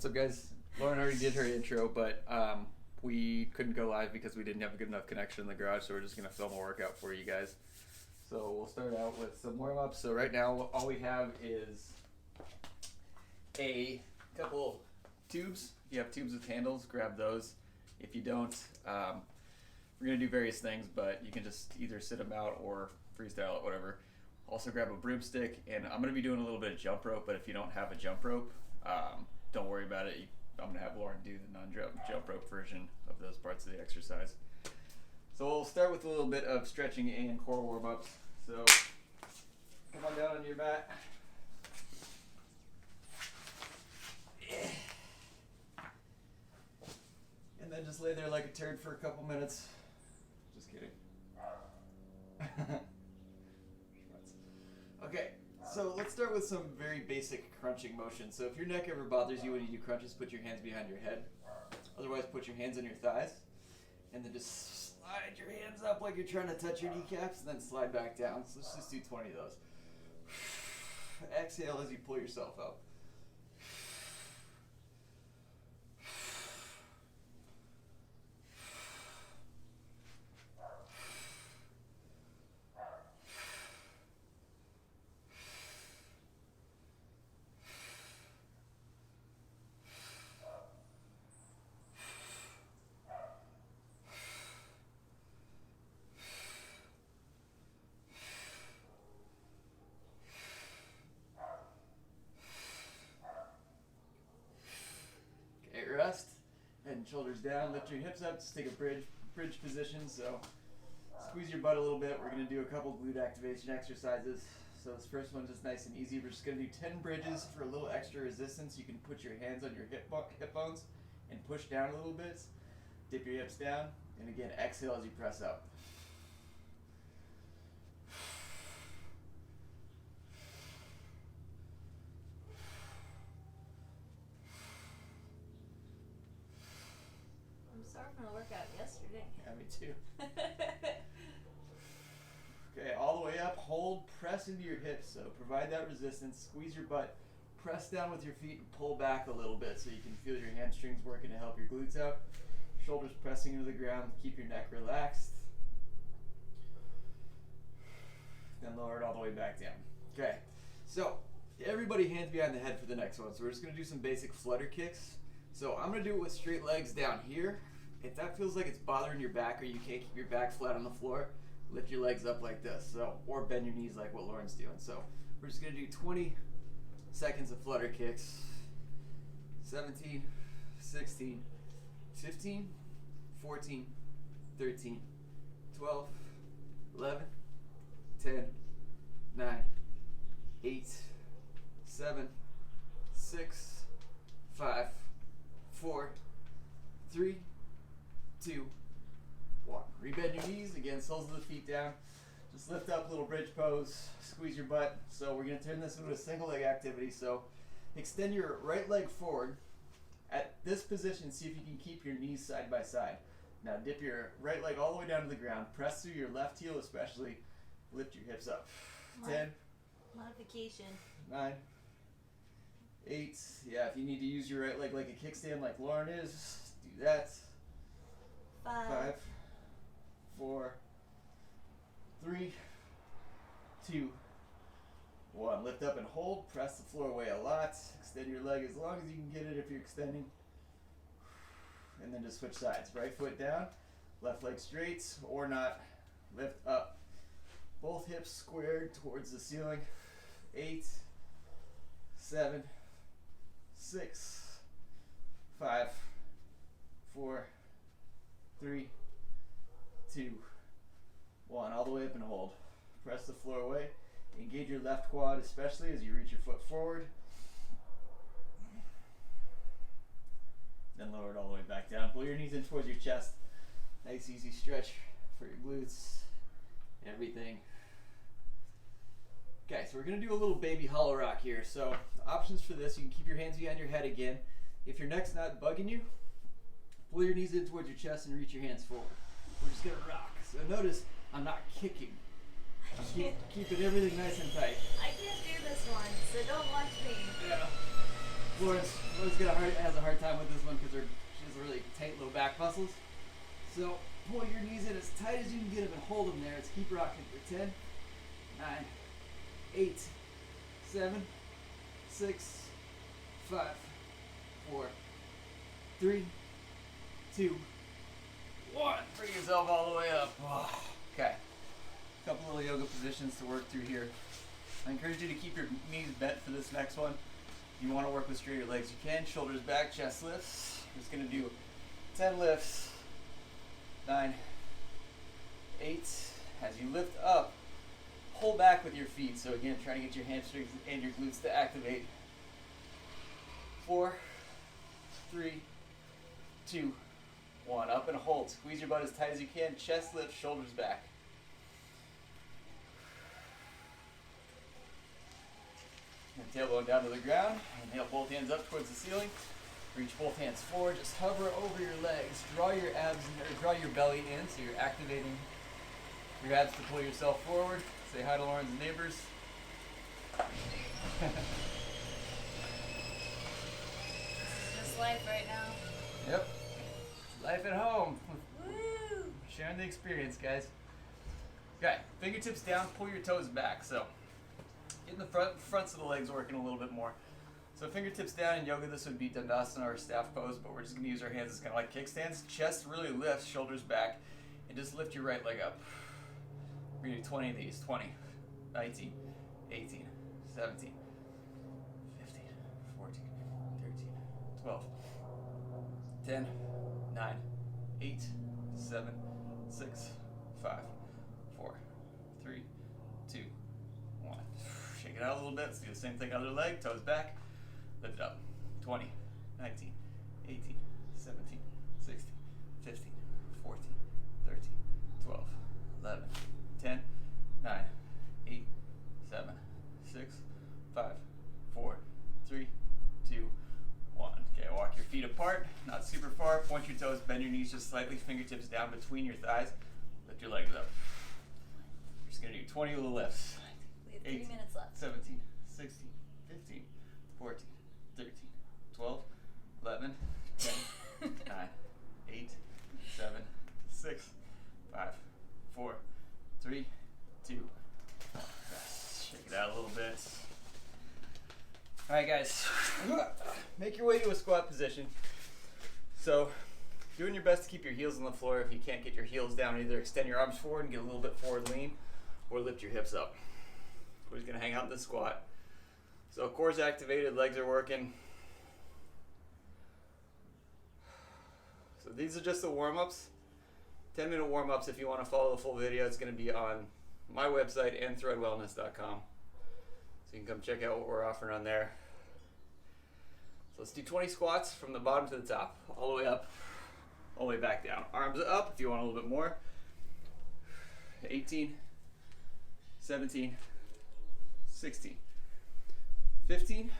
What's up, guys? Lauren already did her intro, but we couldn't go live because we didn't have a good enough connection in the garage, so we're just going to film a workout for you guys. So we'll start out with some warm-ups. So right now, all we have is a couple tubes. If you have tubes with handles, grab those. If you don't, we're going to do various things, but you can just either sit them out or freestyle it, whatever. Also grab a broomstick, and I'm going to be doing a little bit of jump rope, but if you don't have a jump rope, don't worry about it. I'm going to have Lauren do the non-jump rope version of those parts of the exercise. So we'll start with a little bit of stretching and core warm-ups. So come on down on your mat. And then just lay there like a turd for a couple minutes. Just kidding. Okay, so let's start with some very basic crunching motions. So if your neck ever bothers you when you do crunches, put your hands behind your head. Otherwise, put your hands on your thighs. And then just slide your hands up like you're trying to touch your kneecaps, and then slide back down. So let's just do 20 of those. Exhale as you pull yourself up. Rest, head and shoulders down, lift your hips up, just take a bridge position. So squeeze your butt a little bit. We're going to do a couple glute activation exercises. So this first one's just nice and easy. We're just going to do 10 bridges for a little extra resistance. You can put your hands on your hip bones and push down a little bit. Dip your hips down, and again, exhale as you press up. From the workout yesterday. Yeah, me too. Okay, all the way up, hold, press into your hips. So provide that resistance, squeeze your butt, press down with your feet and pull back a little bit so you can feel your hamstrings working to help your glutes out. Shoulders pressing into the ground, keep your neck relaxed. Then lower it all the way back down. Okay, so everybody hands behind the head for the next one. So we're just gonna do some basic flutter kicks. So I'm gonna do it with straight legs down here. If that feels like it's bothering your back or you can't keep your back flat on the floor, lift your legs up like this. So, or bend your knees like what Lauren's doing. So we're just gonna do 20 seconds of flutter kicks. 17, 16, 15, 14, 13, 12, 11, 10, 9, 8, 7, 6, 5, 4, 3, 2, 1. Rebend your knees. Again, soles of the feet down. Just lift up, little bridge pose. Squeeze your butt. So we're going to turn this into a single leg activity. So extend your right leg forward. At this position, see if you can keep your knees side by side. Now dip your right leg all the way down to the ground. Press through your left heel especially. Lift your hips up. 10. Modification. 9. 8. Yeah, if you need to use your right leg like a kickstand like Lauren is, do that. 5, 4, 3, 2, 1. Lift up and hold. Press the floor away a lot. Extend your leg as long as you can get it if you're extending. And then just switch sides. Right foot down, left leg straight or not. Lift up. Both hips squared towards the ceiling. 8, 7, 6, 5, 4, 3, 2, 1. All the way up and hold. Press the floor away. Engage your left quad, especially as you reach your foot forward. Then lower it all the way back down. Pull your knees in towards your chest. Nice easy stretch for your glutes and everything. Okay, so we're going to do a little baby hollow rock here. So options for this, you can keep your hands behind your head again. If your neck's not bugging you, pull your knees in towards your chest and reach your hands forward. We're just going to rock. So notice I'm not kicking. Keeping everything nice and tight. I can't do this one, so don't watch me. Yeah. Florence has a hard time with this one because she has really tight low back muscles. So pull your knees in as tight as you can get them and hold them there. Let's keep rocking for 10, 9, 8, 7, 6, 5, 4, 3, 2, 1. Bring yourself all the way up. Okay. A couple little yoga positions to work through here. I encourage you to keep your knees bent for this next one. If you want to work with straighter legs, you can. Shoulders back, chest lifts. We're just going to do 10 lifts. 9, 8. As you lift up, pull back with your feet. So again, trying to get your hamstrings and your glutes to activate. 4, 3, 2, 1. Up and hold. Squeeze your butt as tight as you can. Chest lift, shoulders back. And tailbone down to the ground. Inhale both hands up towards the ceiling. Reach both hands forward. Just hover over your legs. Draw your abs or draw your belly in so you're activating your abs to pull yourself forward. Say hi to Lauren's neighbors. Just life right now. Yep. Life at home. Woo! Sharing the experience, guys. Okay, fingertips down, pull your toes back. So, getting the fronts of the legs working a little bit more. So fingertips down in yoga, this would be Dandasana or staff pose, but we're just going to use our hands as kind of like kickstands. Chest really lifts, shoulders back, and just lift your right leg up. We're going to do 20 of these. 20, 19, 18, 17, 15, 14, 13, 12, 10, 9, 8, 7, 6, 5, 4, 3, 2, 1. Shake it out a little bit. Let's do the same thing, other leg, toes back. Lift it up. 20, 19, 18, 17, 16, 15, 14, 13, 12, 11, 10, 9, 8, 7, 6, 5, 4, 3, 2, 1. Okay, walk your feet apart, not super far. Point your toes, bend your knees just slightly, fingertips down between your thighs. Lift your legs up. We're just going to do 20 little lifts. We have 3 18, minutes left. 17, 16, 15, 14, 13, 12, 11, 10, 9, 8, 7, 6, 5, 4, 3, 2, 1. Shake it out a little bit. Alright guys, make your way to a squat position. So, doing your best to keep your heels on the floor. If you can't get your heels down, either extend your arms forward and get a little bit forward lean, or lift your hips up. We're just going to hang out in the squat. So core's activated, legs are working. So these are just the warm-ups. 10-minute warm-ups. If you want to follow the full video, it's going to be on my website and threadwellness.com. So you can come check out what we're offering on there. So let's do 20 squats from the bottom to the top, all the way up, all the way back down. Arms up if you want a little bit more. 18, 17, 16, 15,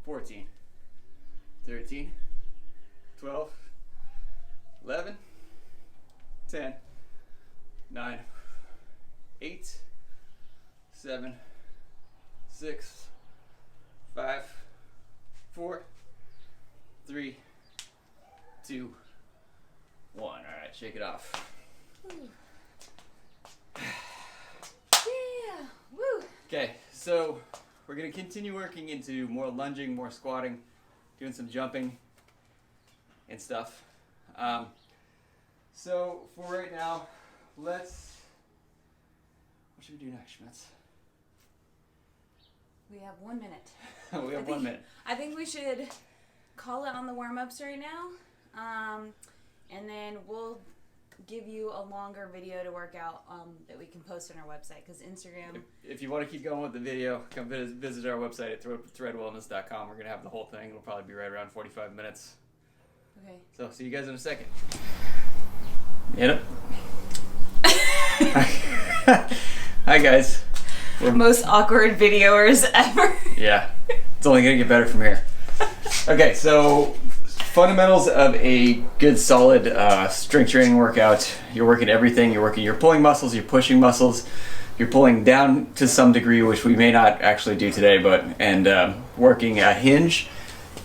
14, 13, 12, 11, 10, 9, 8, 7, 6, 5, 4, 3, 2, 1. All right, shake it off. Yeah. Woo. Okay, so we're going to continue working into more lunging, more squatting, doing some jumping and stuff. So for right now, what should we do next, Schmitz? We have 1 minute. We have 1 minute. I think we should call it on the warm-ups right now. And then we'll give you a longer video to work out that we can post on our website, because Instagram... If you want to keep going with the video, come visit our website at threadwellness.com. We're going to have the whole thing. It'll probably be right around 45 minutes. Okay. So, see you guys in a second. Hit it. Hi, guys. Most awkward videoers ever. Yeah. It's only going to get better from here. Okay, so fundamentals of a good, solid strength training workout. You're working everything. You're pulling muscles, you're pushing muscles. you're pulling down to some degree, which we may not actually do today, but working a hinge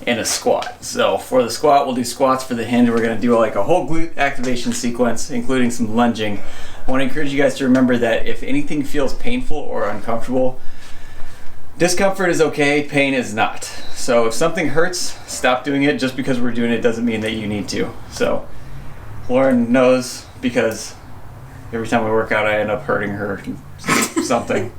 and a squat. So for the squat, we'll do squats. For the hinge, we're going to do like a whole glute activation sequence, including some lunging. I want to encourage you guys to remember that if anything feels painful or uncomfortable, discomfort is okay, pain is not. So if something hurts, stop doing it. Just because we're doing it doesn't mean that you need to. So Lauren knows, because every time we work out, I end up hurting her something.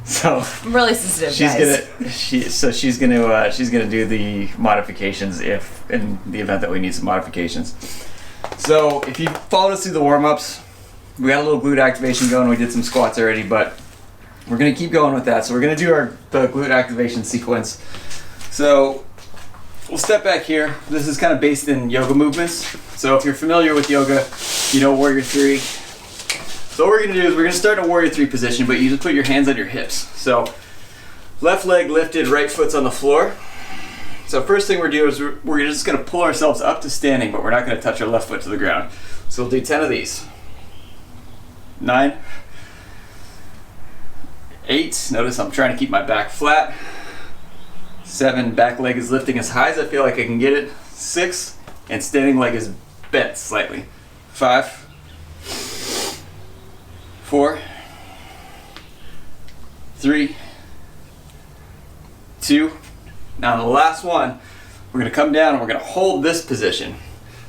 So I'm really sensitive, guys. she's gonna do the modifications if in the event that we need some modifications. So if you followed us through the warm-ups, we got a little glute activation going. We did some squats already, but we're gonna keep going with that. So we're gonna do the glute activation sequence. So we'll step back here. This is kind of based in yoga movements. So if you're familiar with yoga, you know Warrior 3. So what we're going to do is we're going to start in a Warrior 3 position, but you just put your hands on your hips. So left leg lifted, right foot's on the floor. So first thing we're doing is we're just going to pull ourselves up to standing, but we're not going to touch our left foot to the ground. So we'll do 10 of these. 9. 8. Notice I'm trying to keep my back flat. 7. Back leg is lifting as high as I feel like I can get it. 6. And standing leg is bent slightly. 5. 4, 3, 2. Now the last one, we're going to come down and we're going to hold this position.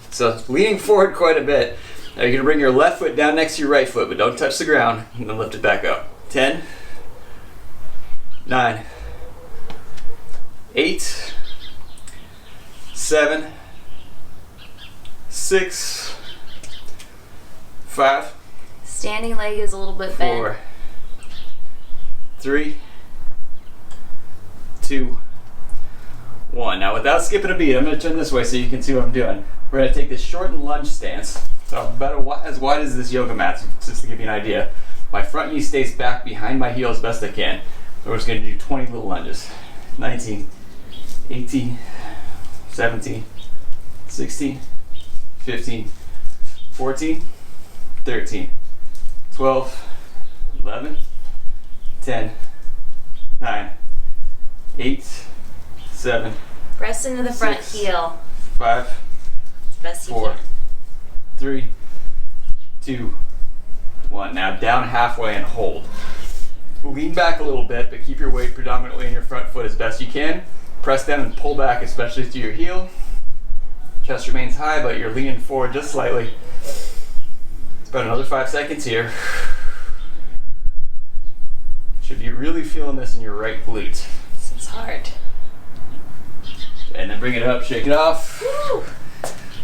So leaning forward quite a bit. Now you're going to bring your left foot down next to your right foot, but don't touch the ground, and then lift it back up. 10, 9, 8, 7, 6, 5, Standing leg is a little bit bent. 4, 3, 2, 1. Now without skipping a beat, I'm going to turn this way so you can see what I'm doing. We're going to take this shortened lunge stance. So about as wide as this yoga mat, just to give you an idea. My front knee stays back behind my heel as best I can. We're just going to do 20 little lunges. 19, 18, 17, 16, 15, 14, 13, 12, 11, 10, 9, 8, 7, Press into the front 6, heel. 5, As best you 4, can. 3, 2, 1. Now down halfway and hold. Lean back a little bit, but keep your weight predominantly in your front foot as best you can. Press down and pull back, especially to your heel. Chest remains high, but you're leaning forward just slightly. About another 5 seconds here. Should be really feeling this in your right glute. This is hard. And then bring it up, shake it off. Woo!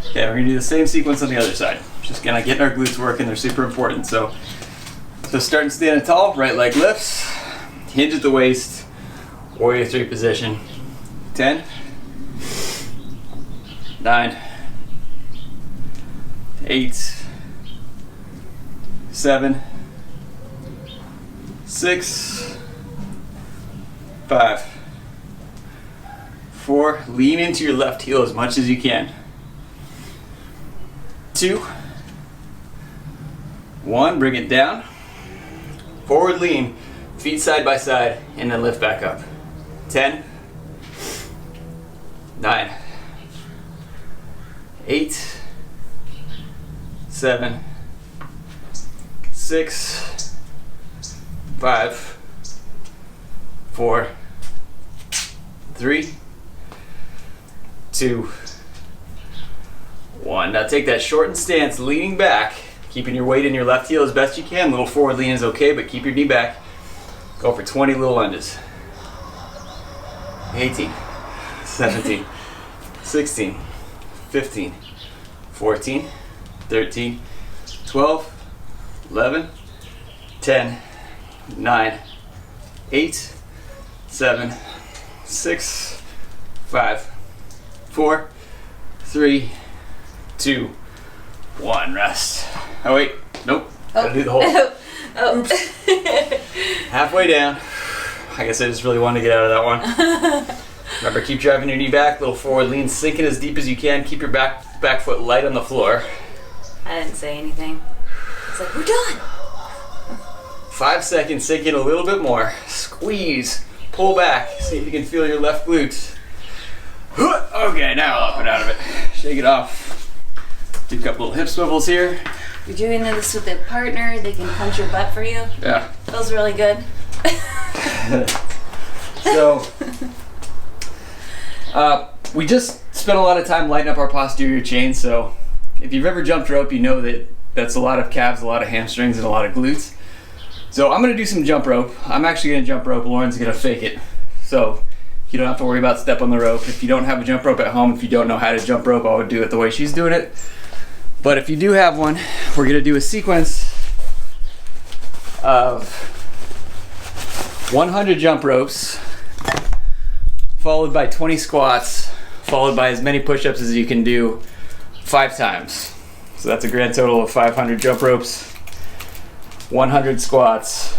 Okay, we're gonna do the same sequence on the other side. Just kind of getting our glutes working, they're super important. So starting standing tall, right leg lifts, hinge at the waist, Warrior 3 position. 10, 9, 8, 7, 6, 5, 4. Lean into your left heel as much as you can. 2, 1. Bring it down. Forward lean, feet side by side, and then lift back up. 10, 9, 8, 7, 6, 5, 4, 3, 2, 1. Now take that shortened stance, leaning back, keeping your weight in your left heel as best you can. Little forward lean is okay, but keep your knee back. Go for 20 little lunges. 18, 17, 16, 15, 14, 13, 12, 11, 10, 9, 8, 7, 6, 5, 4, 3, 2, 1. Rest. Oh wait, nope. Gotta do the whole. Oh. Halfway down. I guess I just really wanted to get out of that one. Remember, keep driving your knee back, little forward lean, sink it as deep as you can. Keep your back foot light on the floor. I didn't say anything. It's like, we're done. 5 seconds, sink in a little bit more. Squeeze, pull back, see if you can feel your left glute. Okay, now up and out of it. Shake it off. Do a couple little hip swivels here. You're doing this with a partner, they can punch your butt for you. Yeah. Feels really good. So, we just spent a lot of time lighting up our posterior chain, so if you've ever jumped rope, you know that that's a lot of calves, a lot of hamstrings, and a lot of glutes. So I'm gonna do some jump rope. I'm actually gonna jump rope, Lauren's gonna fake it. So you don't have to worry about step on the rope. If you don't have a jump rope at home, if you don't know how to jump rope, I would do it the way she's doing it. But if you do have one, we're gonna do a sequence of 100 jump ropes, followed by 20 squats, followed by as many push-ups as you can do 5 times. So that's a grand total of 500 jump ropes, 100 squats,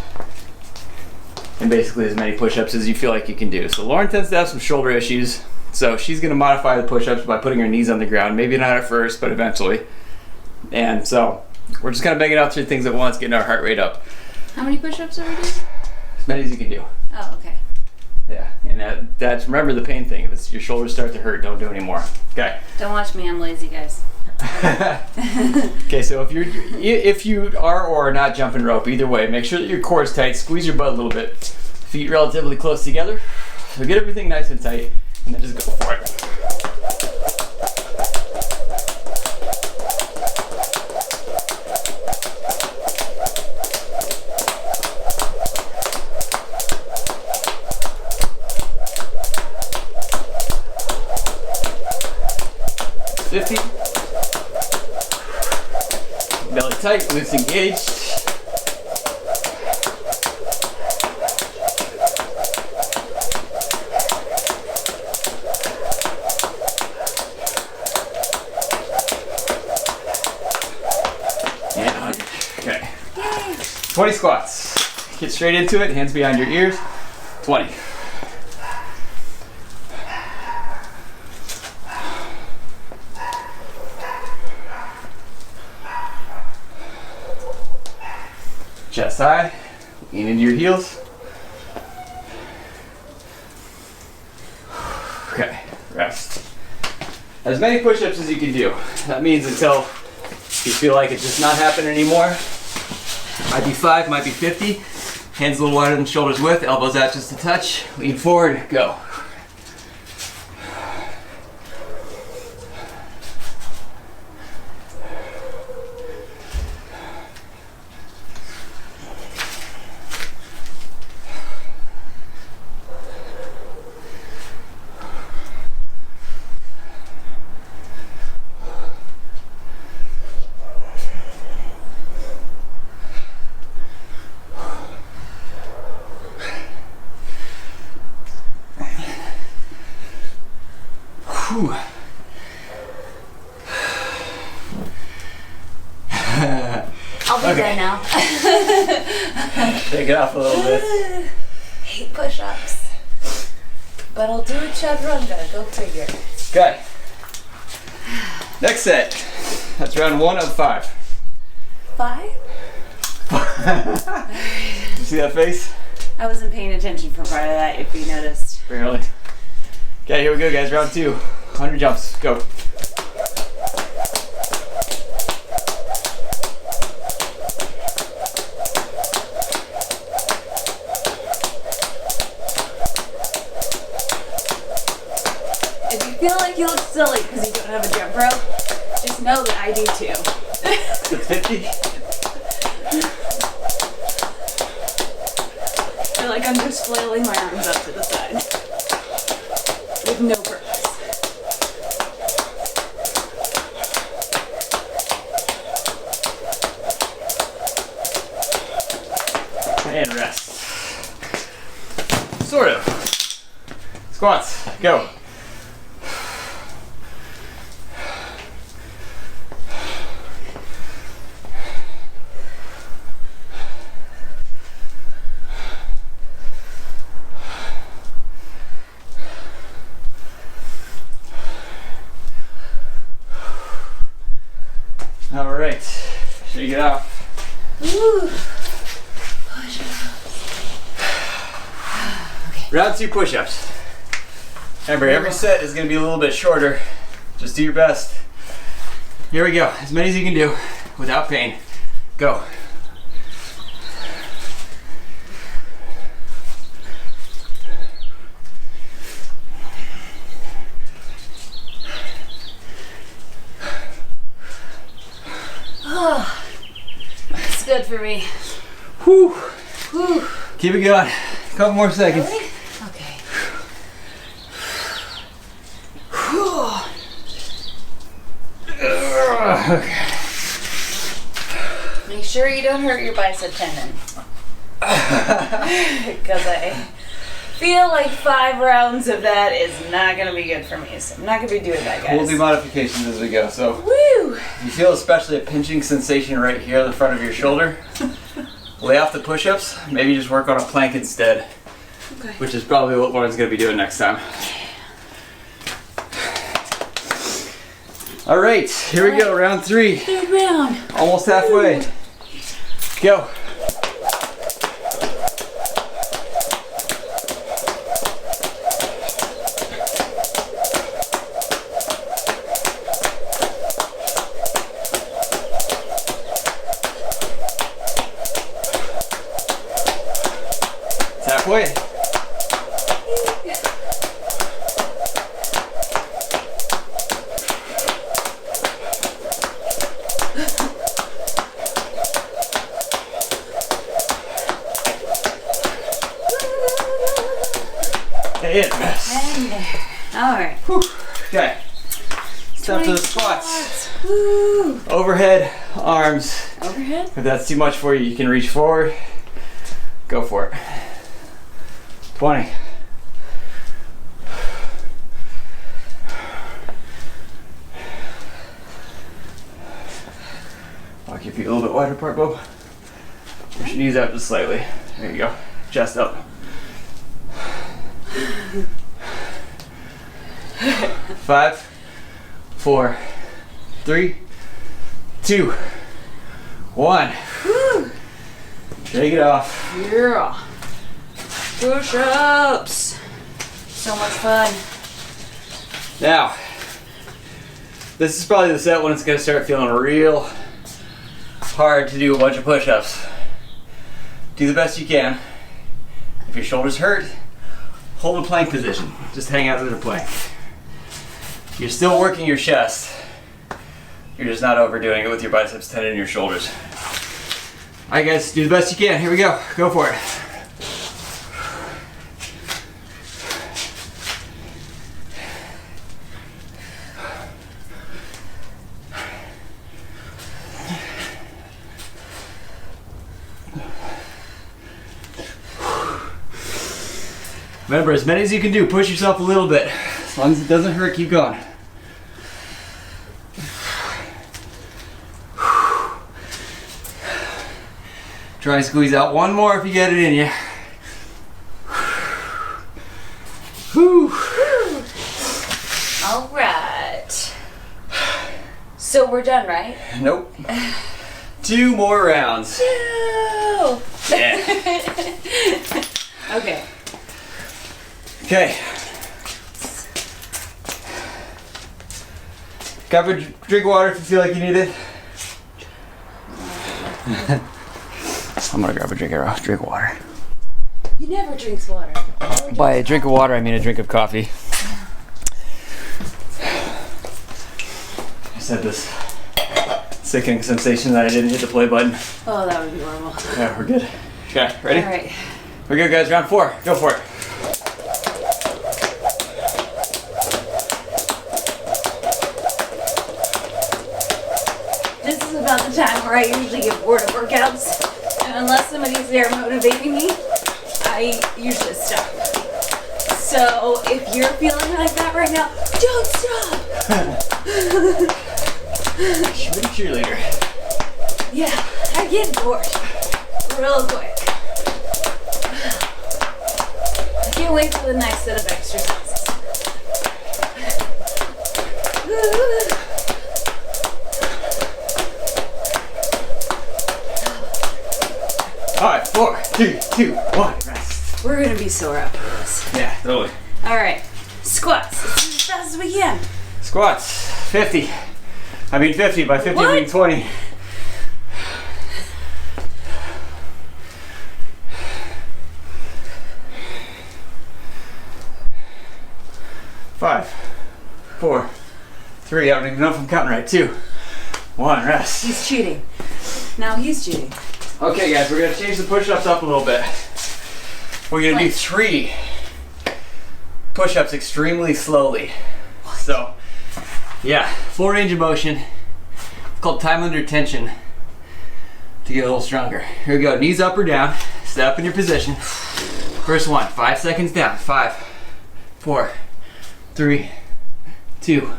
and basically as many push-ups as you feel like you can do. So Lauren tends to have some shoulder issues, so she's gonna modify the push-ups by putting her knees on the ground. Maybe not at first, but eventually. And so we're just kind of banging out 3 things at once, getting our heart rate up. How many push-ups are we doing? As many as you can do. Oh, okay. Yeah, and that's, remember the pain thing. If it's, your shoulders start to hurt, don't do anymore. Okay. Don't watch me, I'm lazy, guys. Okay, so if you are or are not jumping rope, either way, make sure that your core is tight. Squeeze your butt a little bit. Feet relatively close together. So get everything nice and tight, and then just go for it. Belly tight, glutes engaged. And 100. Okay. Yay. 20 squats. Get straight into it, hands behind your ears. 20. Chest high, lean into your heels. Okay, rest. As many push-ups as you can do. That means until you feel like it's just not happening anymore. Might be 5, might be 50. Hands a little wider than shoulders width, elbows out just a touch. Lean forward, go. Whew. I'll be Okay. done now. Take it off a little bit. 8 push-ups. But I'll do a chaturanga, go figure. Okay. Next set. That's round 1 of 5. 5? You see that face? I wasn't paying attention for part of that, if you noticed. Barely. Okay, here we go, guys. Round 2. 100 jumps. Go. If you feel like you look silly because you don't have a jump rope, just know that I do too. To 50. I feel like I'm just flailing my arms up to the side. With no purpose. And rest. Sort of. Squats. Go. All right. Shake it off. Woo. Push Round 2 push-ups. Remember, every set is going to be a little bit shorter. Just do your best. Here we go. As many as you can do without pain. Go. Oh, it's good for me. Whew. Whew. Keep it going. A couple more seconds. Really? Okay. Whew. Okay. Make sure you don't hurt your bicep tendon. Because I feel like 5 rounds of that is not going to be good for me. So I'm not going to be doing that, guys. We'll do modifications as we go. So, Woo! you feel especially a pinching sensation right here in the front of your shoulder. Lay off the push-ups. Maybe just work on a plank instead. Okay. Which is probably what Lauren's going to be doing next time. All right, here we go, round 3. Third round. Almost halfway. Go. It's halfway. Hey, All right. okay. Step to the squats. Woo! Overhead, arms. Overhead. If that's too much for you, you can reach forward. Go for it. 20. Walk your feet a little bit wider apart, Bob. Push your knees out just slightly. There you go. Chest up. 5, 4, 3, 2, 1. Woo! Shake it off. Yeah. Push-ups. So much fun. Now, this is probably the set when it's going to start feeling real hard to do a bunch of push-ups. Do the best you can. If your shoulders hurt, hold a plank position. Just hang out in a plank. You're still working your chest. You're just not overdoing it with your biceps tendon and your shoulders. Alright guys, do the best you can. Here we go. Go for it. Remember, as many as you can do, push yourself a little bit. As long as it doesn't hurt, keep going. Try and squeeze out one more if you get it in you. Whew. All right. So we're done, right? Nope. 2 more rounds. No. Yeah. Okay. Okay. Grab a drink of water if you feel like you need it. I'm gonna grab a drink of water. You never drinks water. By a drink of water, I mean a drink of coffee. I said this sickening sensation that I didn't hit the play button. Oh, that would be horrible. Yeah, we're good. Okay, ready? All right. We're good, guys. Round 4. Go for it. This is about the time where I usually get bored of workouts. And unless somebody's there motivating me, I usually stop. So if you're feeling like that right now, don't stop. Shoot a cheerleader. Yeah, I get bored real quick. I can't wait for the next set of exercises. All right, 4, 3, 2, 1. Rest. We're gonna be sore after this. Yeah, totally. All right. Squats. Let's do as fast as we can. Squats, 50. I mean 50, by 50 I mean 20. Five, 4, 3, I don't even know if I'm counting right. 2, 1, rest. He's cheating. Now he's cheating. Okay guys, we're gonna change the push-ups up a little bit. We're gonna do What? 3 push-ups extremely slowly. So, yeah, full range of motion. It's called time under tension to get a little stronger. Here we go, knees up or down. Stay up in your position. First one, 5 seconds down. 5, 4, 3, 2,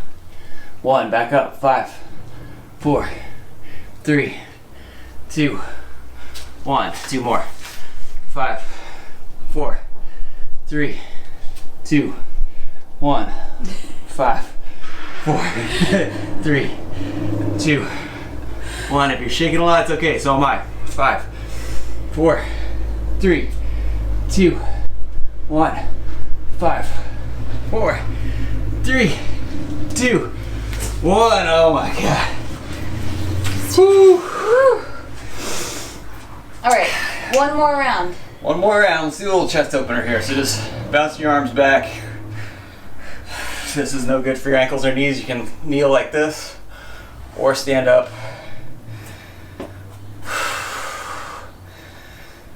1. Back up. 5, 4, 3, 2, 1. 2 more. 5, 4, 3, 2, 1. 5, 4, 3, 2, 1. If you're shaking a lot, it's okay. So am I. 5, 4, 3, 2, 1. 5, 4, 3, 2, 1. Oh my God. Woo. All right. One more round. One more round. Let's do a little chest opener here. So just bounce your arms back. This is no good for your ankles or knees. You can kneel like this or stand up.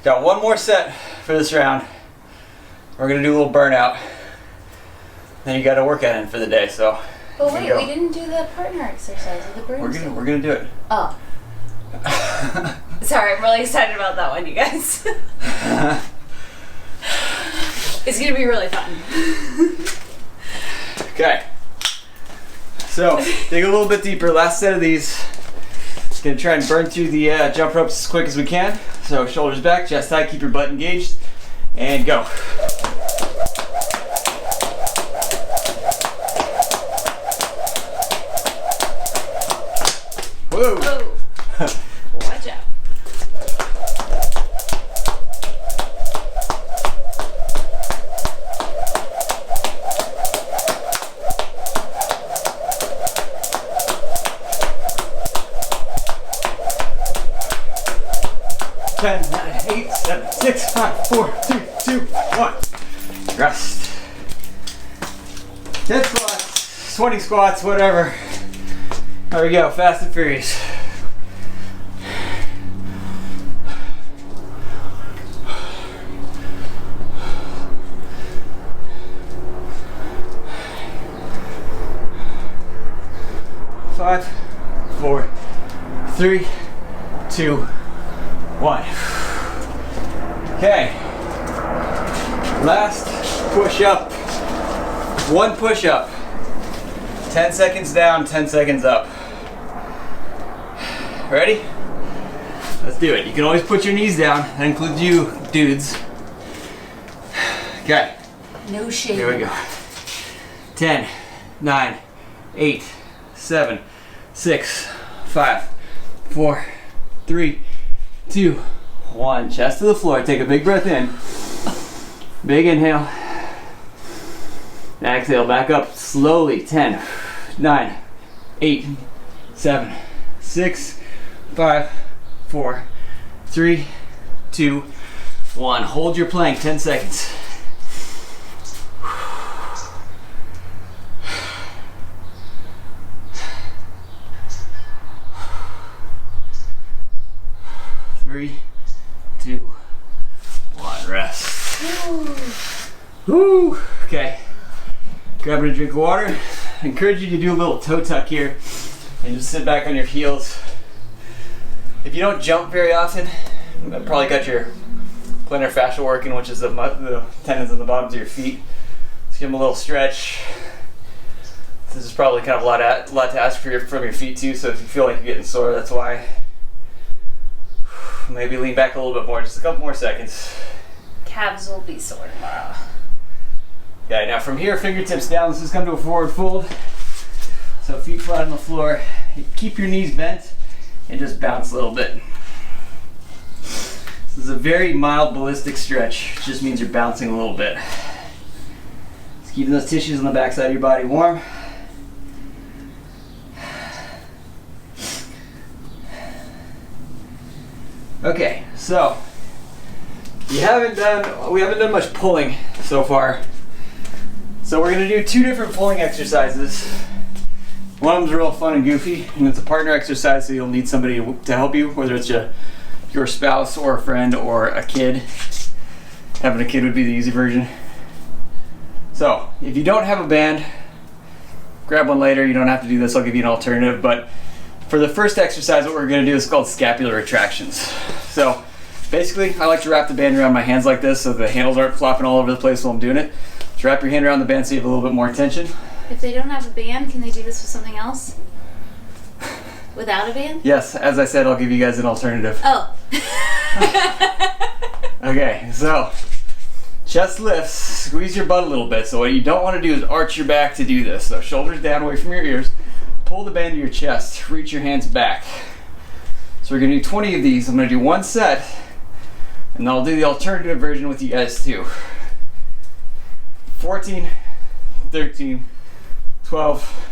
Got one more set for this round. We're gonna do a little burnout. Then you got a workout in for the day. So. But here wait, you go. we didn't do the partner exercise of the broom. We're gonna do it. Oh, sorry. I'm really excited about that one, you guys. It's gonna be really fun. Okay. So dig a little bit deeper. Last set of these. Gonna try and burn through the jump ropes as quick as we can. So shoulders back, chest high, keep your butt engaged, and go. Whoa. Oh, watch out. Ten, 9, 8, 7, 6, 5, 4, 3, 2, 1. Rest. 10 squats, 20 squats, whatever. There we go, fast and furious. Five, 4, 3, 2, 1. Okay. Last push up. One push up. 10 seconds down, 10 seconds up. Ready? Let's do it. You can always put your knees down. That includes you, dudes. Okay. No shame. Here we go. 10, 9, 8, 7, 6, 5, 4, 3, 2, 1. Chest to the floor. Take a big breath in. Big inhale. Exhale. Back up slowly. 10, 9, 8, 7, 6, 5, 4, 3, 2, 1. Hold your plank. 10 seconds. Three, 2, 1. Rest. Woo. Okay. Grabbing a drink of water. I encourage you to do a little toe tuck here and just sit back on your heels. If you don't jump very often, you've probably got your plantar fascia working, which is the tendons on the bottoms of your feet. Let's give them a little stretch. This is probably kind of a lot to ask from your feet too, so if you feel like you're getting sore, that's why. Maybe lean back a little bit more, just a couple more seconds. Calves will be sore tomorrow. Yeah, now from here, fingertips down, let's just come to a forward fold. So feet flat on the floor. Keep your knees bent and just bounce a little bit. This is a very mild ballistic stretch. It just means you're bouncing a little bit. Keeping those tissues on the backside of your body warm. Okay, so we haven't done much pulling so far. So we're gonna do 2 different pulling exercises. One of them's real fun and goofy, and it's a partner exercise, so you'll need somebody to help you, whether it's your spouse or a friend or a kid. Having a kid would be the easy version. So if you don't have a band, grab one later. You don't have to do this, I'll give you an alternative. But for the first exercise, what we're gonna do is called scapular retractions. So basically, I like to wrap the band around my hands like this so the handles aren't flopping all over the place while I'm doing it. Just wrap your hand around the band so you have a little bit more tension. If they don't have a band, can they do this with something else? Without a band? Yes, as I said, I'll give you guys an alternative. Oh. Okay, so chest lifts, squeeze your butt a little bit. So what you don't want to do is arch your back to do this. So shoulders down away from your ears, pull the band to your chest, reach your hands back. So we're gonna do 20 of these. I'm gonna do 1 set, and I'll do the alternative version with you guys too. 14, 13, 12,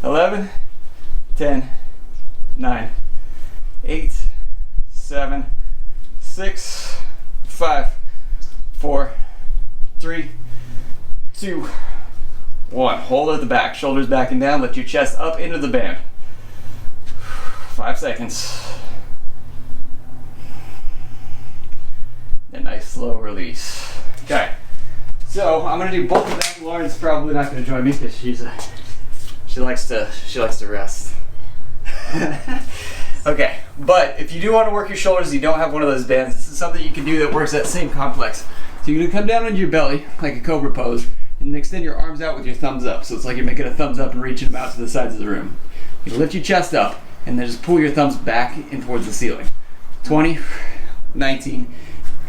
11, 10, 9, 8, 7, 6, 5, 4, 3, 2, 1. Hold at the back, shoulders back and down. Lift your chest up into the band. 5 seconds. And nice slow release. Okay. So I'm gonna do both of them. Lauren's probably not gonna join me because she likes to rest. Okay, but if you do want to work your shoulders and you don't have one of those bands, this is something you can do that works that same complex. So you're gonna come down on your belly like a cobra pose and extend your arms out with your thumbs up. So it's like you're making a thumbs up and reaching them out to the sides of the room. You lift your chest up and then just pull your thumbs back and towards the ceiling. 20, 19,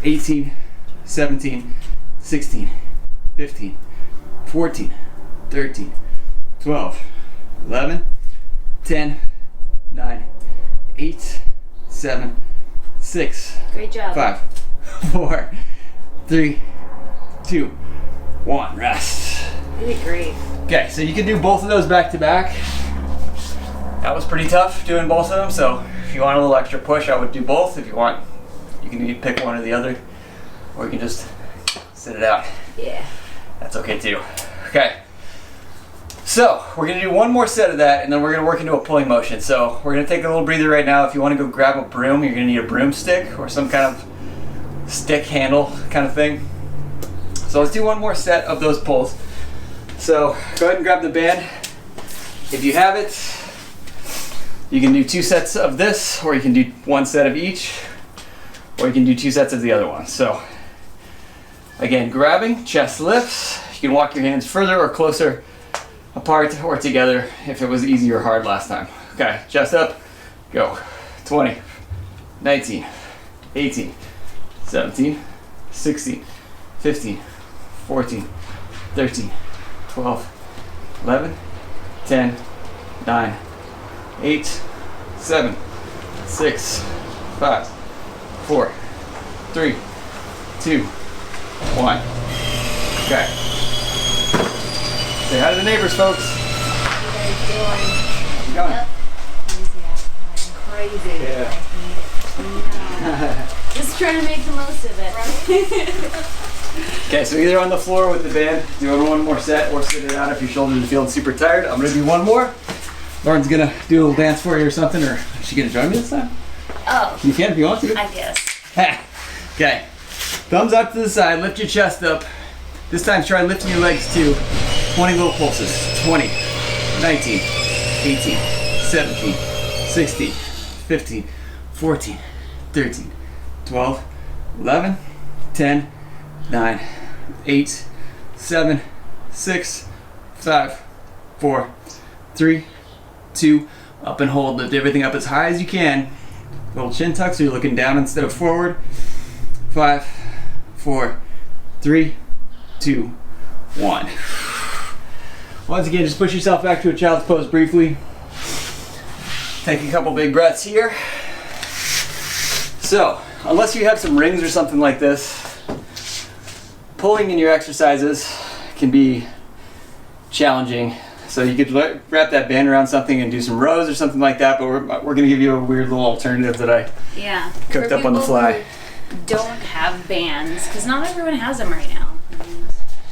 18, 17, 16, 15, 14, 13, 12, 11, 10, 9, 8, 7, 6, Great job. 5, 4, 3, 2, 1. Rest. You did great. Okay, so you can do both of those back to back. That was pretty tough doing both of them, so if you want a little extra push, I would do both. If you want, you can pick one or the other, or you can just sit it out. Yeah. That's okay too. Okay. So we're gonna do 1 more set of that, and then we're gonna work into a pulling motion. So we're gonna take a little breather right now. If you want to go grab a broom, you're gonna need a broomstick or some kind of stick handle kind of thing. So let's do 1 more set of those pulls. So go ahead and grab the band. If you have it, you can do 2 sets of this, or you can do 1 set of each, or you can do 2 sets of the other one. So again, grabbing, chest lifts. You can walk your hands further or closer apart or together if it was easy or hard last time. Okay, chest up, go. 20, 19, 18, 17, 16, 15, 14, 13, 12, 11, 10, 9, 8, 7, 6, 5, 4, 3, 2, 1. Okay. Say hi to the neighbors, folks. What are you doing? How's it going? Yep. Crazy. Yeah. I hate it. Just trying to make the most of it. Okay, so either on the floor with the band, doing 1 more set, or sit it out if your shoulders are feeling super tired. I'm gonna do 1 more. Lauren's gonna do a little dance for you or something, or is she gonna join me this time? Oh, You can if you want to. I guess. Okay, thumbs up to the side, lift your chest up. This time try lifting your legs too. 20 little pulses. 20, 19, 18, 17, 16, 15, 14, 13, 12, 11, 10, 9, 8, 7, 6, 5, 4, 3, 2, up and hold. Lift everything up as high as you can. Little chin tuck so you're looking down instead of forward. 5, 4, 3, 2, 1. Once again, just push yourself back to a child's pose briefly. Take a couple big breaths here. So, unless you have some rings or something like this, pulling in your exercises can be challenging. So you could wrap that band around something and do some rows or something like that, but we're going to give you a weird little alternative that I Yeah. cooked For up on the people fly. who don't have bands, because not everyone has them right now.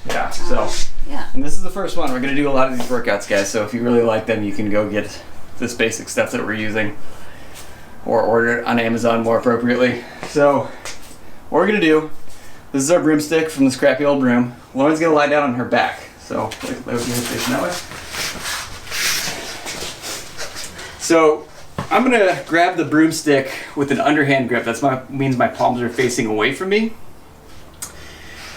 Yeah, so, Yeah. and this is the first one. We're going to do a lot of these workouts, guys, so if you really like them, you can go get this basic stuff that we're using or order it on Amazon more appropriately. So, what we're going to do, this is our broomstick from this crappy old broom. Lauren's going to lie down on her back. So, lay with your head facing that way. So, I'm going to grab the broomstick with an underhand grip. Means my palms are facing away from me.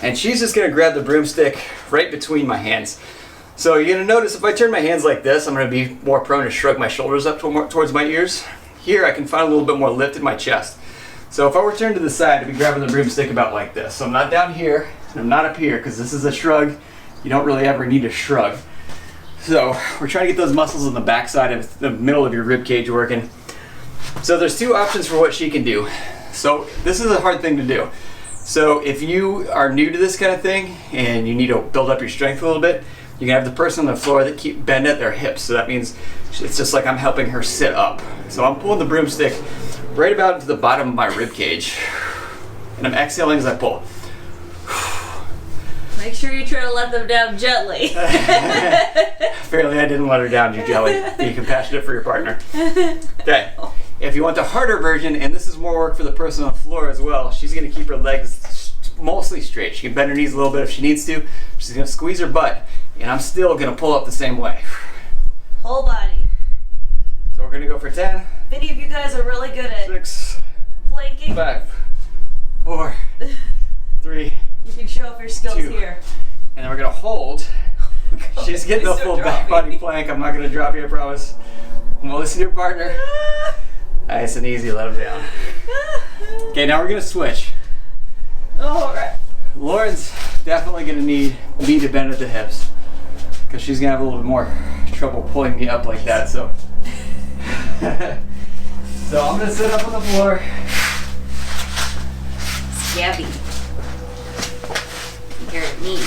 And she's just going to grab the broomstick right between my hands. So you're going to notice if I turn my hands like this, I'm going to be more prone to shrug my shoulders up towards my ears. Here I can find a little bit more lift in my chest. So if I were turned to the side, I'd be grabbing the broomstick about like this. So I'm not down here, and I'm not up here, because this is a shrug. You don't really ever need a shrug. So we're trying to get those muscles on the back side of the middle of your rib cage working. So there's two options for what she can do. So this is a hard thing to do. So if you are new to this kind of thing and you need to build up your strength a little bit, you can have the person on the floor that keep bend at their hips. So that means it's just like I'm helping her sit up. So I'm pulling the broomstick right about to the bottom of my rib cage, and I'm exhaling as I pull. Make sure you try to let them down gently. Apparently I didn't let her down, you jelly. Be compassionate for your partner. Okay. If you want the harder version, and this is more work for the person on the floor as well, she's going to keep her legs mostly straight. She can bend her knees a little bit if she needs to. She's going to squeeze her butt, and I'm still going to pull up the same way. Whole body. So we're going to go for 10. If any of you guys are really good at 6, planking, 5, 4, 3, you can show off your skills 2. here. And then we're going to hold. She's getting the full back body plank. I'm not going to drop you, I promise. And we'll listen to your partner. Nice and easy, let him down. Okay, now we're going to switch. Alright. Lauren's definitely going to need me to bend at the hips, because she's going to have a little bit more trouble pulling me up like that. So, so I'm going to sit up on the floor. Scabby. You're me.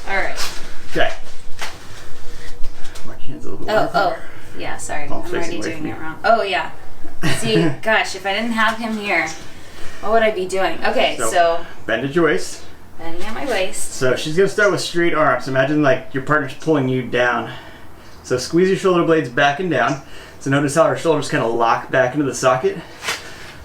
Alright. Okay. My hands a little bit. Oh. Yeah, sorry. Oh, I'm already doing it wrong. Oh, yeah. See, gosh, if I didn't have him here, what would I be doing? Okay, so bend at your waist. bending at my waist. So she's going to start with straight arms. Imagine like your partner's pulling you down. So squeeze your shoulder blades back and down. So notice how her shoulders kind of lock back into the socket.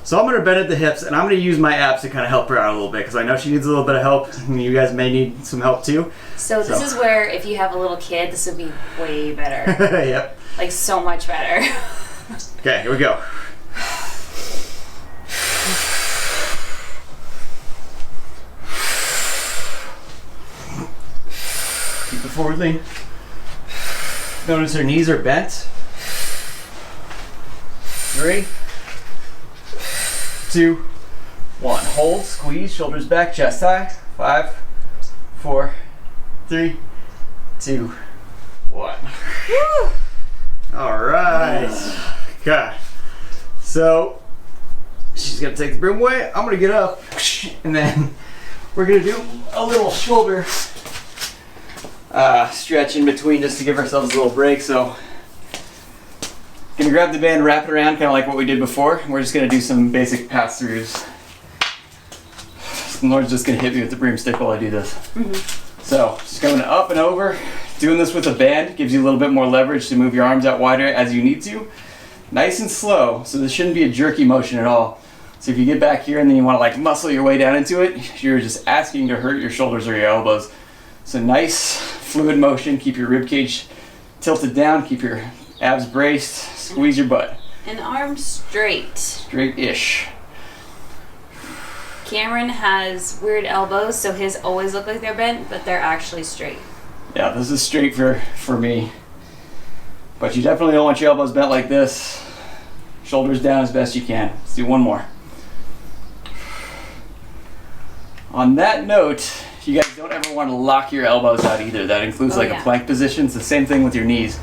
So I'm going to bend at the hips, and I'm going to use my abs to kind of help her out a little bit, because I know she needs a little bit of help. And you guys may need some help too. So this is where, if you have a little kid, this would be way better. Yep. Like, so much better. Okay, here we go. Keep it forward lean. Notice her knees are bent. 3, 2, 1. Hold, squeeze, shoulders back, chest high. 5, 4, 3, 2, 1. Woo! All right. Okay. So she's gonna take the broom away. I'm gonna get up, and then we're gonna do a little shoulder stretch in between just to give ourselves a little break. So gonna grab the band, wrap it around, kind of like what we did before. We're just gonna do some basic pass-throughs. And Lauren's just gonna hit me with the broomstick while I do this. So just going up and over. Doing this with a band gives you a little bit more leverage to move your arms out wider as you need to. Nice and slow, so this shouldn't be a jerky motion at all. So if you get back here and then you want to like muscle your way down into it, you're just asking to hurt your shoulders or your elbows. So nice fluid motion, keep your rib cage tilted down, keep your abs braced, squeeze your butt. And arms straight. Straight-ish. Cameron has weird elbows, so his always look like they're bent, but they're actually straight. Yeah, this is straight for me. But you definitely don't want your elbows bent like this. Shoulders down as best you can. Let's do one more. On that note, you guys don't ever want to lock your elbows out either. That includes a plank position. It's the same thing with your knees.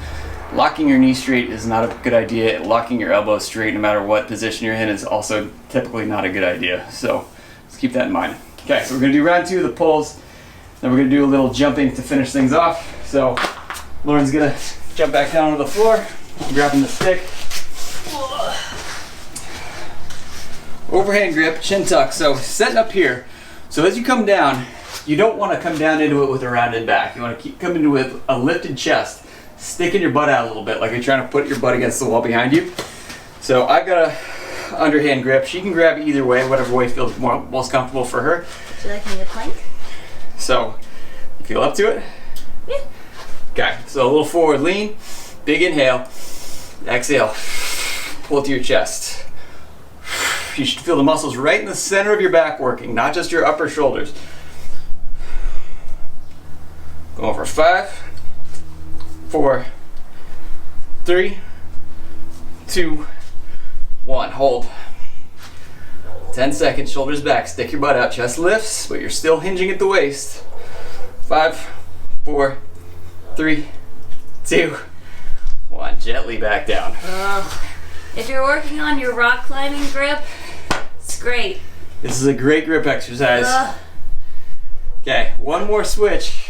Locking your knee straight is not a good idea. Locking your elbows straight no matter what position you're in is also typically not a good idea. So let's keep that in mind. Okay, so we're going to do round 2 of the pulls. Then we're gonna do a little jumping to finish things off. So Lauren's gonna jump back down to the floor, grabbing the stick. Overhand grip, chin tuck. So setting up here. So as you come down, you don't want to come down into it with a rounded back. You want to keep coming into it with a lifted chest, sticking your butt out a little bit, like you're trying to put your butt against the wall behind you. So I've got a underhand grip. She can grab either way, whatever way feels most comfortable for her. Would you like me to plank? So you feel up to it? Yeah. Okay, so a little forward lean, big inhale, exhale, pull it to your chest. You should feel the muscles right in the center of your back working, not just your upper shoulders. Going for 5, 4, 3, 2, 1. Hold. 10 seconds, shoulders back, stick your butt out, chest lifts, but you're still hinging at the waist. 5, 4, 3, 2, 1. Gently back down. If you're working on your rock climbing grip, it's great. This is a great grip exercise. Okay, one more switch.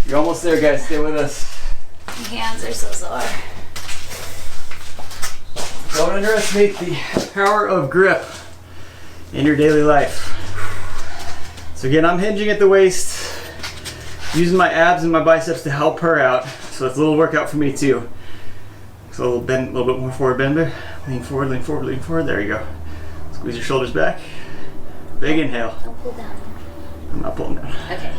You're almost there, guys. Stay with us. My hands are so sore. Don't underestimate the power of grip in your daily life. So again, I'm hinging at the waist, using my abs and my biceps to help her out. So it's a little workout for me too. So a little bend, a little bit more forward bend there. Lean forward, lean forward, lean forward. There you go. Squeeze your shoulders back. Big inhale. Don't pull down. I'm not pulling down. Okay.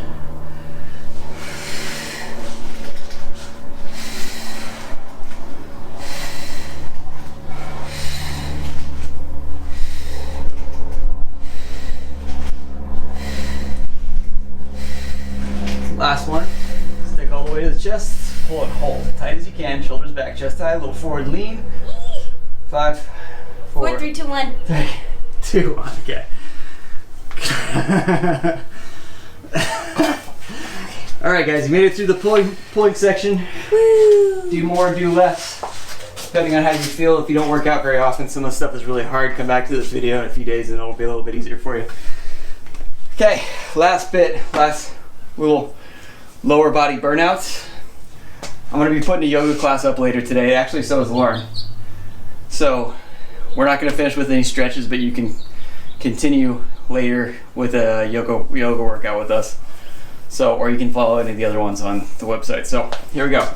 Last one. Stick all the way to the chest. Pull it, hold. Tight as you can. Shoulders back, chest high. A little forward lean. 5, 4, 4, 3, 2, 1. 3, 2, 1. Okay. All right, guys. You made it through the pulling section. Woo! Do more, do less, depending on how you feel. If you don't work out very often, some of the stuff is really hard. Come back to this video in a few days and it'll be a little bit easier for you. Okay, last bit, last little lower body burnouts. I'm gonna be putting a yoga class up later today. Actually, so is Lauren. So we're not gonna finish with any stretches, but you can continue later with a yoga workout with us. So, or you can follow any of the other ones on the website. So here we go.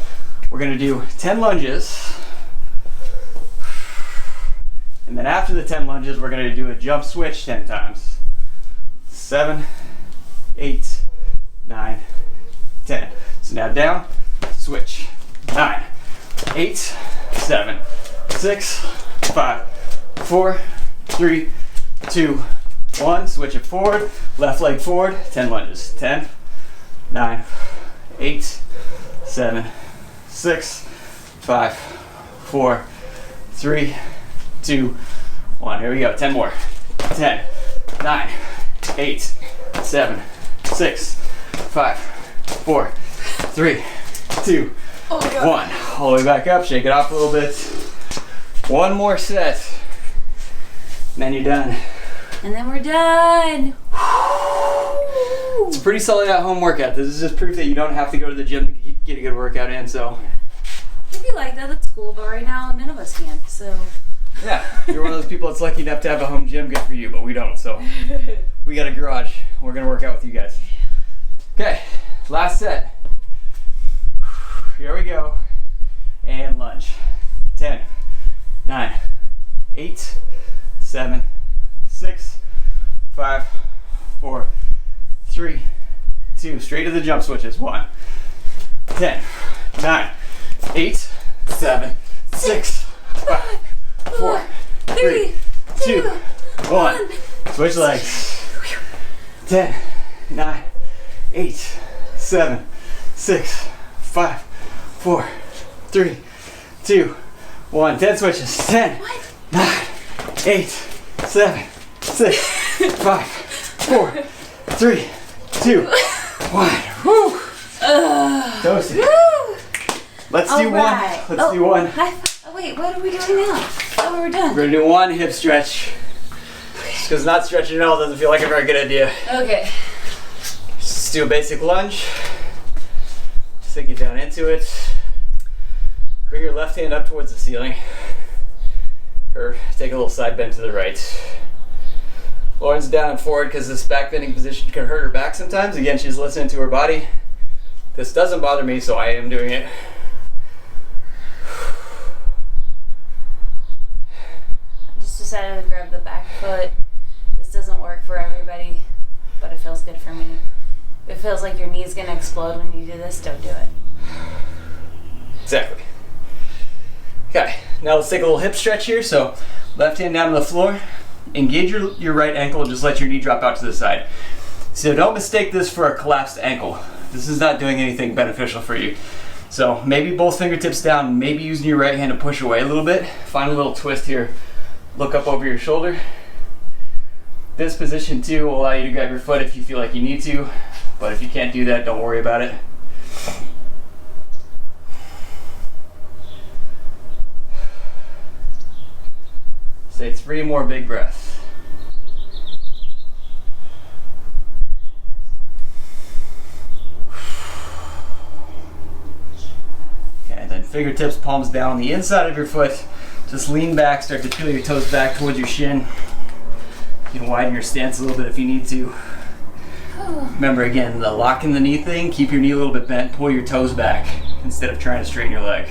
We're gonna do 10 lunges. And then after the 10 lunges, we're gonna do a jump switch 10 times. 7, 8, 9, 10. So now down, switch. 9, 8, 7, 6, 5, 4, 3, 2, 1. Switch it forward. Left leg forward. 10 lunges. 10, 9, 8, 7, 6, 5, 4, 3, 2, 1. Here we go. 10 more. 10, 9, 8, 7, 6, 5, 4, 3, 2, 1. All the way back up. Shake it off a little bit. One more set. And then you're done. And then we're done. It's a pretty solid at-home workout. This is just proof that you don't have to go to the gym to get a good workout in. So If you like that, that's cool. But right now, none of us can. So. yeah, if you're one of those people that's lucky enough to have a home gym, good for you. But we don't. So we got a garage. We're gonna work out with you guys. Okay, last set. Here we go. And lunge. 10, 9, 8, 7, 6, 5, 4, 3, 2. Straight to the jump switches. 1, 10, 9, 8, 7, 6, 5, 4, 3, 2, 1. Switch legs. 10, 9, 8, 7, 6, 5, 4, 3, 2, 1. 10 switches. 10, 9, 8, 7, 6, 5, 4, 3, 2, 1. Woo! Toasted. Let's do one. Alright. Let's do one. Oh, wait, what are we doing now? Oh, we're done. We're gonna do one hip stretch. Just because not stretching at all doesn't feel like a very good idea. Okay. Just do a basic lunge. Sink it down into it. Bring your left hand up towards the ceiling. Or take a little side bend to the right. Lauren's down and forward because this back bending position can hurt her back sometimes. Again, she's listening to her body. This doesn't bother me, so I am doing it. I just decided to grab the back foot. This doesn't work for everybody, but it feels good for me. If it feels like your knee's gonna explode when you do this, don't do it. Exactly. Okay, now let's take a little hip stretch here. So left hand down to the floor. Engage your right ankle and just let your knee drop out to the side. So don't mistake this for a collapsed ankle. This is not doing anything beneficial for you. So maybe both fingertips down, maybe using your right hand to push away a little bit. Find a little twist here. Look up over your shoulder. This position too will allow you to grab your foot if you feel like you need to, but if you can't do that, don't worry about it. Say 3 more big breaths. Okay, then fingertips, palms down on the inside of your foot. Just lean back, start to peel your toes back towards your shin. You can widen your stance a little bit if you need to. Remember again, the lock in the knee thing, keep your knee a little bit bent, pull your toes back instead of trying to straighten your leg.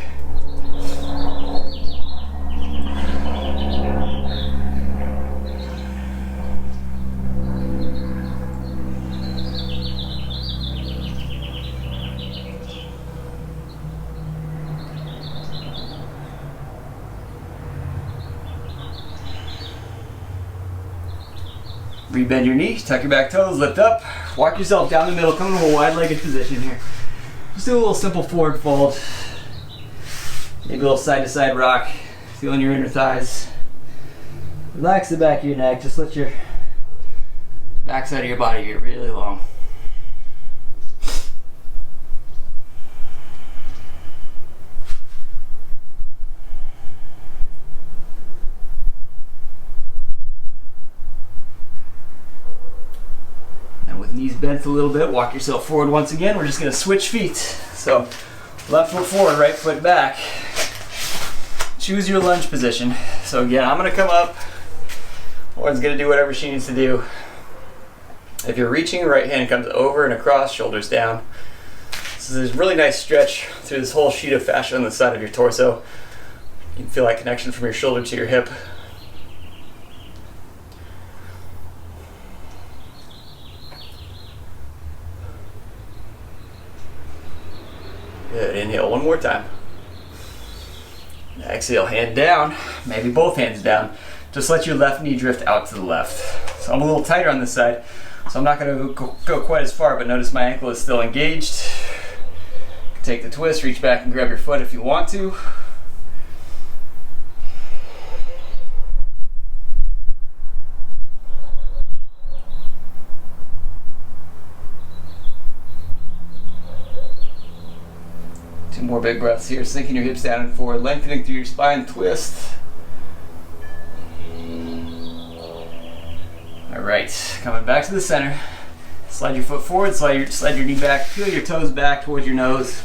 Rebend your knees, tuck your back toes, lift up, walk yourself down the middle, come to a wide-legged position here. Just do a little simple forward fold. Maybe a little side-to-side rock, feeling your inner thighs. Relax the back of your neck, just let your back side of your body get really long. Knees bent a little bit, walk yourself forward once again. We're just going to switch feet. So left foot forward, right foot back. Choose your lunge position. So again, I'm going to come up. Lauren's going to do whatever she needs to do. If you're reaching, right hand comes over and across, shoulders down. So there's a really nice stretch through this whole sheet of fascia on the side of your torso. You can feel that connection from your shoulder to your hip. Good, inhale one more time. Exhale, hand down, maybe both hands down. Just let your left knee drift out to the left. So I'm a little tighter on this side, so I'm not gonna go quite as far, but notice my ankle is still engaged. Take the twist, reach back and grab your foot if you want to. Two more big breaths here, sinking your hips down and forward, lengthening through your spine, twist. All right, coming back to the center. Slide your foot forward, slide your knee back, peel your toes back towards your nose.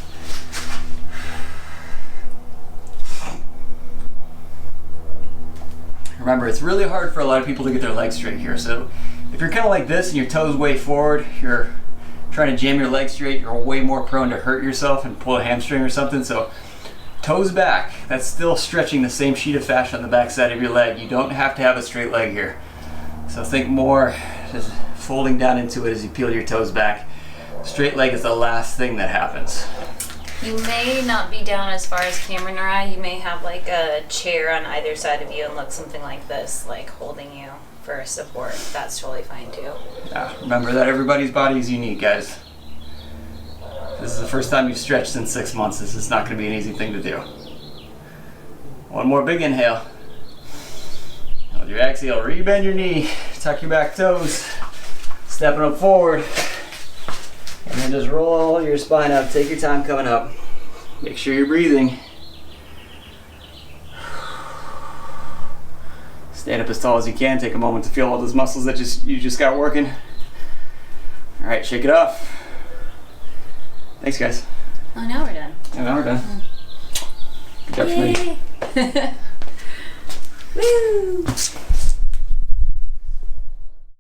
Remember, it's really hard for a lot of people to get their legs straight here. So if you're kind of like this and your toes way forward, you're trying to jam your legs straight, you're way more prone to hurt yourself and pull a hamstring or something. So toes back, that's still stretching the same sheet of fascia on the back side of your leg. You don't have to have a straight leg here. So think more just folding down into it as you peel your toes back. Straight leg is the last thing that happens. You may not be down as far as Cameron or I. You may have like a chair on either side of you and look something like this, like holding you for support. That's totally fine too. Yeah, remember that everybody's body is unique, guys. This is the first time you've stretched in 6 months. This is not going to be an easy thing to do. One more big inhale. With your exhale, rebend your knee, tuck your back toes, stepping up forward, and then just roll your spine up. Take your time coming up. Make sure you're breathing. Stand up as tall as you can. Take a moment to feel all those muscles that you just got working. All right, shake it off. Thanks, guys. Oh, now we're done. And now we're done. Good job, Schmitty. Yay! Woo!